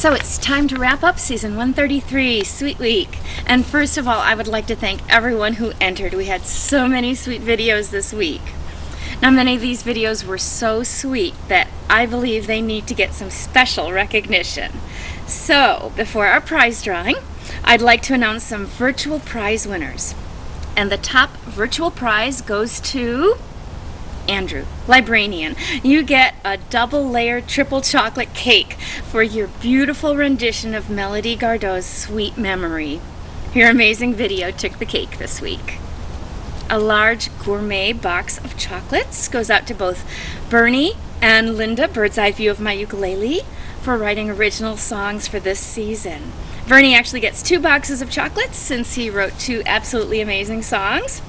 So it's time to wrap up season 133, Sweet Week. And first of all, I would like to thank everyone who entered. We had so many sweet videos this week. Now, many of these videos were so sweet that I believe they need to get some special recognition. So, before our prize drawing, I'd like to announce some virtual prize winners. And the top virtual prize goes to Andrew, Libranian. You get a double-layered triple chocolate cake for your beautiful rendition of Melody Gardot's Sweet Memory. Your amazing video took the cake this week. A large gourmet box of chocolates goes out to both Bernie and Linda, Bird's Eye View of My Ukulele, for writing original songs for this season. Bernie actually gets 2 boxes of chocolates since he wrote 2 absolutely amazing songs.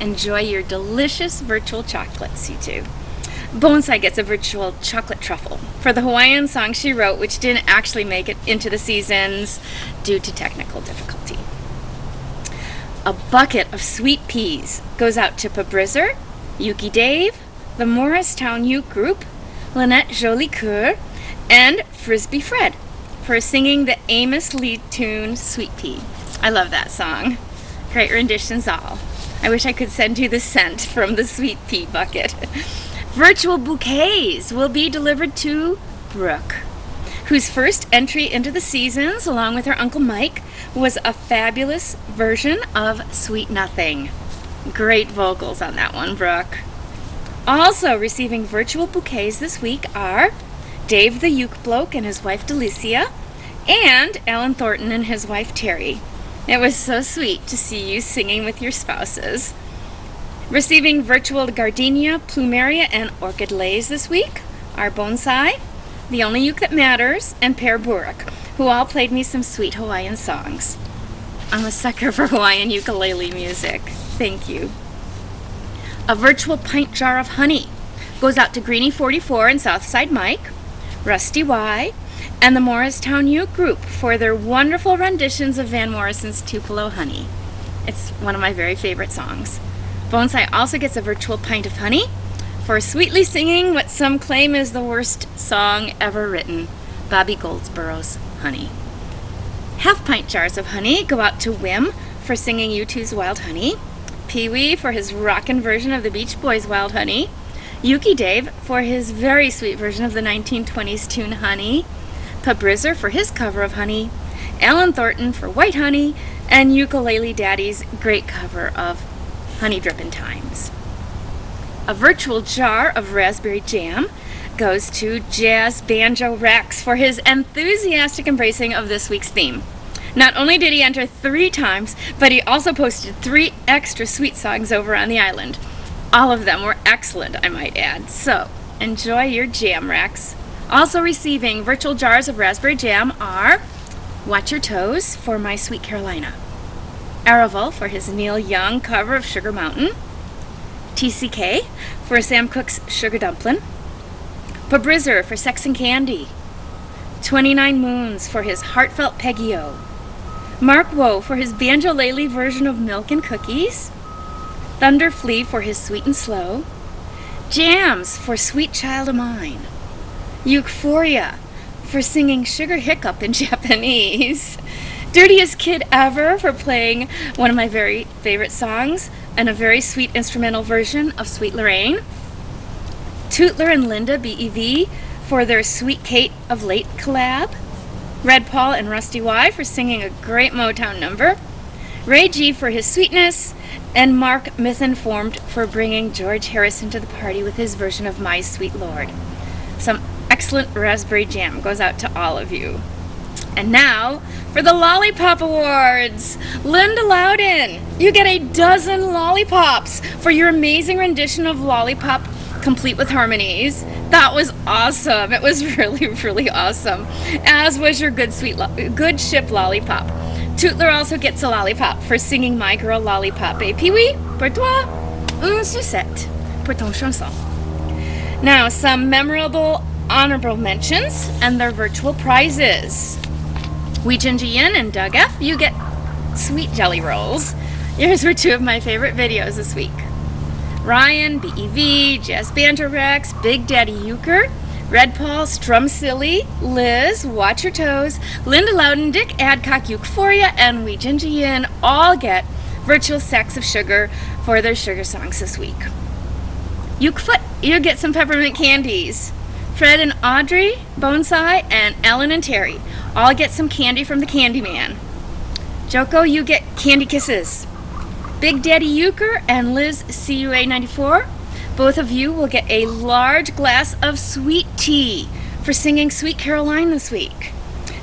Enjoy your delicious virtual chocolates, you two. Bonsai gets a virtual chocolate truffle for the Hawaiian song she wrote, which didn't actually make it into the seasons due to technical difficulty. A bucket of sweet peas goes out to Pabrizzer, Yuki Dave, the Morristown Uke Group, Lynette Jolicoeur, and Frisbee Fred for singing the Amos lead tune Sweet Pea. I love that song. Great renditions all. I wish I could send you the scent from the Sweet Pea bucket. Virtual bouquets will be delivered to Brooke, whose first entry into the seasons, along with her Uncle Mike, was a fabulous version of Sweet Nothing. Great vocals on that one, Brooke. Also receiving virtual bouquets this week are Dave the Uke Bloke and his wife Delicia, and Alan Thornton and his wife Terry. It was so sweet to see you singing with your spouses. Receiving virtual gardenia, plumeria, and orchid lays this week are Bonsai, The Only Uke That Matters, and Per Burek, who all played me some sweet Hawaiian songs. I'm a sucker for Hawaiian ukulele music. Thank you. A virtual pint jar of honey goes out to Greenie44 and Southside Mike, Rusty Y, and the Morristown Uke Group for their wonderful renditions of Van Morrison's Tupelo Honey. It's one of my very favorite songs. Bonsai also gets a virtual pint of honey for sweetly singing what some claim is the worst song ever written, Bobby Goldsborough's Honey. Half-pint jars of honey go out to Wim for singing U2's Wild Honey, Pee-wee for his rockin' version of the Beach Boys' Wild Honey, Yuki Dave for his very sweet version of the 1920s tune Honey, Pabrizzer for his cover of Honey, Alan Thornton for White Honey, and Ukulele Daddy's great cover of Honey Drippin' Times. A virtual jar of raspberry jam goes to Jazz Banjo Rex for his enthusiastic embracing of this week's theme. Not only did he enter 3 times, but he also posted 3 extra sweet songs over on the island. All of them were excellent, I might add. So, enjoy your jam, Rex. Also receiving virtual jars of raspberry jam are Watch Your Toes for My Sweet Carolina, Araval for his Neil Young cover of Sugar Mountain, TCK for Sam Cooke's Sugar Dumplin', Pabrizzer for Sex and Candy, 29 Moons for his heartfelt Peggy-O, Mark Woe for his banjo-lele version of Milk and Cookies, Thunder Flea for his Sweet and Slow, Jams for Sweet Child of Mine, Euphoria for singing Sugar Hiccup in Japanese, Dirtiest Kid Ever for playing one of my very favorite songs and a very sweet instrumental version of Sweet Lorraine, Tootler and Linda BEV for their Sweet Kate of Late collab, Red Paul and Rusty Y for singing a great Motown number, Ray G for his sweetness, and Mark Mithinformed for bringing George Harrison to the party with his version of My Sweet Lord. Some excellent raspberry jam goes out to all of you. And now for the Lollipop Awards. Linda Loudon, you get a dozen lollipops for your amazing rendition of Lollipop complete with harmonies. That was awesome. It was really awesome. As was your Good Ship Lollipop. Tootler also gets a lollipop for singing My Girl Lollipop. Et puis oui, pour toi, une sucette pour ton chanson. Now, some memorable honorable mentions and their virtual prizes. Wee Ginger Yin and Doug F., you get sweet jelly rolls. Yours were 2 of my favorite videos this week. Ryan, BEV, Jazz Banjo Rex, Big Daddy Euchre, Red Paul, Strum Silly, Liz, Watch Your Toes, Linda Loudon, Dick Adcock, Euphoria, and Wee Ginger Yin all get virtual sacks of sugar for their sugar songs this week. Ukefoot, you get some peppermint candies. Fred and Audrey, Bonsai, and Ellen and Terry all get some candy from the Candyman. Joko, you get candy kisses. Big Daddy Euchre and Liz CUA94, both of you will get a large glass of sweet tea for singing Sweet Caroline this week.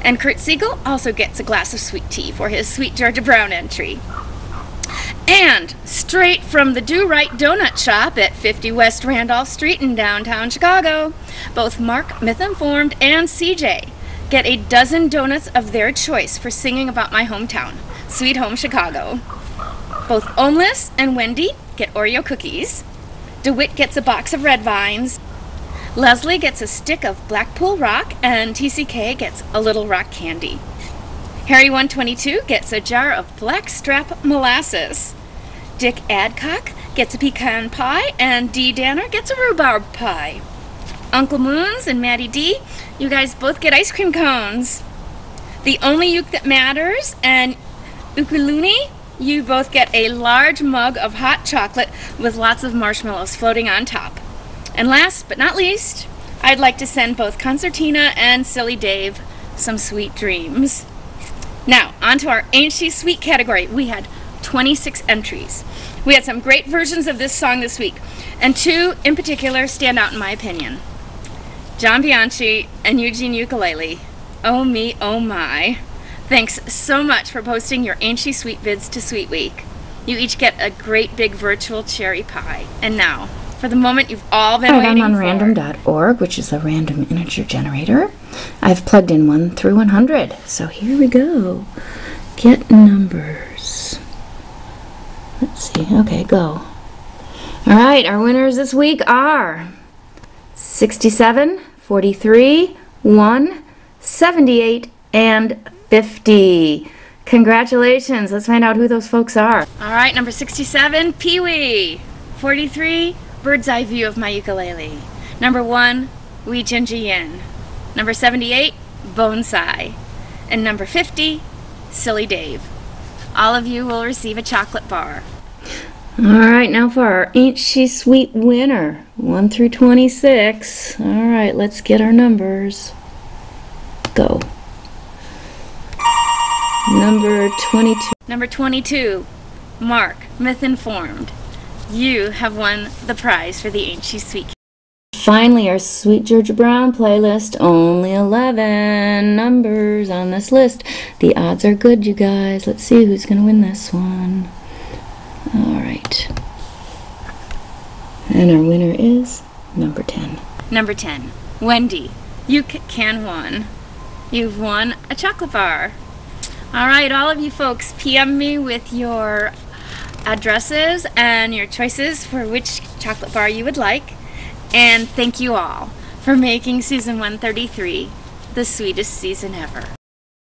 And Kurt Siegel also gets a glass of sweet tea for his Sweet Georgia Brown entry. And straight from the Do Right Donut Shop at 50 West Randolph Street in downtown Chicago, both Mark Mythinformed and CJ get a dozen donuts of their choice for singing about my hometown, Sweet Home Chicago. Both Omlis and Wendy get Oreo cookies. DeWitt gets a box of Red Vines. Leslie gets a stick of Blackpool Rock, and TCK gets a Little Rock candy. Harry 122 gets a jar of Blackstrap molasses. Dick Adcock gets a pecan pie, and Dee Danner gets a rhubarb pie. Uncle Moons and Maddie D, you guys both get ice cream cones. The Only Uke That Matters and Ukulele, you both get a large mug of hot chocolate with lots of marshmallows floating on top. And last but not least, I'd like to send both Concertina and Silly Dave some sweet dreams. Now, on to our Ain't She Sweet category. We had 26 entries. We had some great versions of this song this week, and two in particular stand out in my opinion. John Bianchi and Eugene Ukulele. Oh me, oh my. Thanks so much for posting your Ain't She Sweet vids to Sweet Week. You each get a great big virtual cherry pie. And now, for the moment you've all been waiting I'm on for. random.org, which is a random integer generator. I've plugged in 1 through 100. So here we go. Get numbers. Let's see. Okay, go. All right, our winners this week are 67, 43, 1, 78, and 50. Congratulations. Let's find out who those folks are. All right, number 67, Pee-wee. 43, Bird's Eye View of My Ukulele. Number 1, Wee Ginger Yin. Number 78, Bonsai. And number 50, Silly Dave. All of you will receive a chocolate bar. All right, now for our Ain't She Sweet winner, 1 through 26. All right, let's get our numbers. Go. Number 22. Number 22, Mark, Mythinformed. You have won the prize for the Ain't She Sweet. Finally, our Sweet Georgia Brown playlist. Only 11 numbers on this list. The odds are good, you guys. Let's see who's going to win this one. All right. And our winner is number 10. Number 10, Wendy, you can won. You've won a chocolate bar. All right, all of you folks, PM me with your addresses and your choices for which chocolate bar you would like. And thank you all for making season 133 the sweetest season ever.